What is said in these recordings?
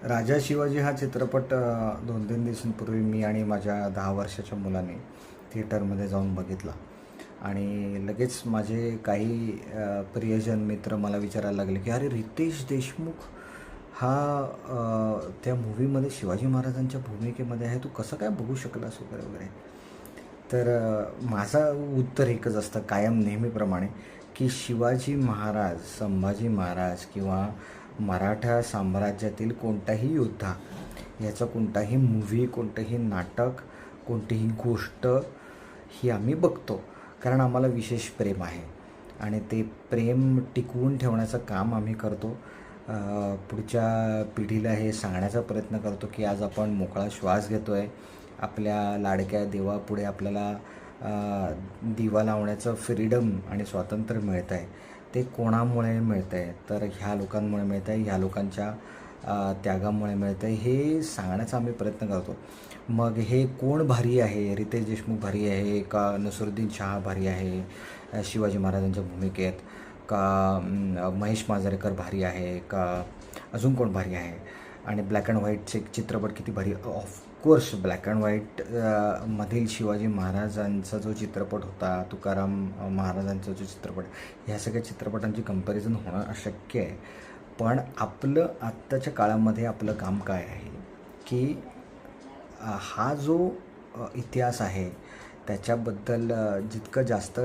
राजा शिवाजी हा चित्रपट 2-3 दिवसांपूर्वी मी आणि माझ्या 10 वर्षाच्या मुलाने थिएटरमध्ये जाऊन बघितला आणि लगेच माझे काही प्रियजन मित्र मला विचारायला लागले की अरे रितेश देशमुख हा त्या मूव्हीमध्ये शिवाजी महाराजांच्या भूमिकेमध्ये आहे, तू कसं काय बघू शकलास वगैरे वगैरे. तर माझं उत्तर एकच असतं कायम नेहमीप्रमाणे की शिवाजी महाराज, संभाजी महाराज किंवा मराठा साम्राज्यातील कोणताही योद्धा याचं कोणताही मूव्ही, कोणतंही नाटक, कोणतीही गोष्ट ही आम्ही बघतो, कारण आम्हाला विशेष प्रेम आहे आणि ते प्रेम टिकवून ठेवण्याचं काम आम्ही करतो. पुढच्या पिढीला हे सांगण्याचा प्रयत्न करतो की आज आपण मोकळा श्वास घेतो आहे, आपल्या लाडक्या देवापुढे आपल्याला दिवा लावण्याचं फ्रीडम आणि स्वातंत्र्य मिळतं आहे. ते कोणामुळे मिळतं आहे, तर ह्या लोकांमुळे मिळतं आहे, ह्या लोकांच्या त्यागामुळे मिळतं आहे, हे सांगण्याचा आम्ही प्रयत्न करतो. मग हे कोण भारी आहे, रितेश देशमुख भारी आहे का नसरुद्दीन शाह भारी आहे शिवाजी महाराजांच्या भूमिकेत, का महेश मांजरेकर भारी आहे, का अजून कोण भारी आहे, आणि ब्लॅक अँड व्हाईटचे चित्रपट किती भारी. ऑफकोर्स ब्लॅक अँड व्हाईट मधील शिवाजी महाराजांचा जो चित्रपट होता, तुकाराम महाराजांचा जो चित्रपट, ह्या सगळ्या चित्रपटांची कंपॅरिझन होणं अशक्य आहे. पण आपलं आत्ताच्या काळामध्ये आपलं काम काय आहे की हा जो इतिहास आहे त्याच्याबद्दल जितकं जास्त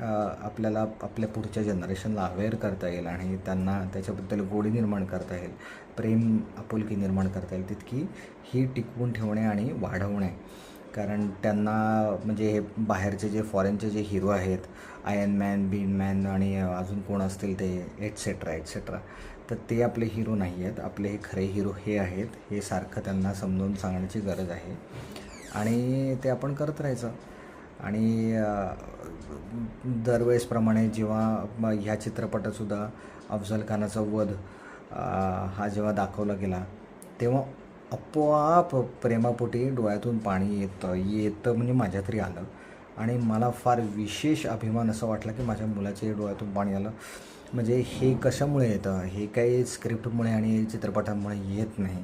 आपल्याला आपल्या पुढच्या जनरेशनला अवेअर करता येईल आणि त्यांना त्याच्याबद्दल गोडी निर्माण करता येईल, प्रेम आपुलकी निर्माण करता येईल, तितकी ही टिकवून ठेवणे आणि वाढवणे. कारण त्यांना म्हणजे हे बाहेरचे जे फॉरेनचे जे हिरो आहेत, आयर्न मॅन, बीन मॅन आणि अजून कोण असतील ते एटसेट्रा एटसेट्रा, तर ते आपले हिरो नाही आहेत. आपले हे खरे हिरो हे आहेत, हे सारखं त्यांना समजावून सांगण्याची गरज आहे आणि ते आपण करत राहायचं. आणि दरवेळेसप्रमाणे जेव्हा ह्या चित्रपटातसुद्धा अफजल खानाचा वध हा जेव्हा दाखवला गेला तेव्हा आपोआप प्रेमापोटी डोळ्यातून पाणी येतं म्हणजे माझ्या तरी आलं. आणि मला फार विशेष अभिमान असं वाटला की माझ्या मुलाच्या डोळ्यातून पाणी आलं. म्हणजे हे कशामुळे येतं, हे काही स्क्रिप्टमुळे आणि चित्रपटामुळे येत नाही,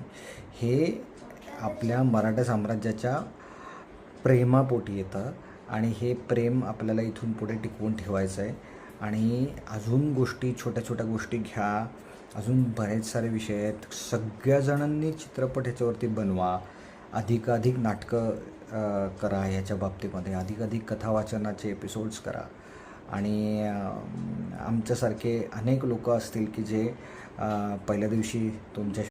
हे आपल्या मराठा साम्राज्याच्या प्रेमापोटी येतं आणि हे प्रेम आपल्याला इथून पुढे टिकवून ठेवायचं आहे. आणि अजून गोष्टी, छोट्या छोट्या गोष्टी घ्या, अजून बरेच सारे विषय आहेत. सगळ्या जणांनी चित्रपट ह्याच्यावरती बनवा, अधिकाधिक नाटकं करा, ह्याच्या बाबतीमध्ये अधिकाधिक कथावाचनाचे एपिसोड्स करा. आणि आमच्यासारखे अनेक लोक असतील की जे पहिल्या दिवशी तुमच्या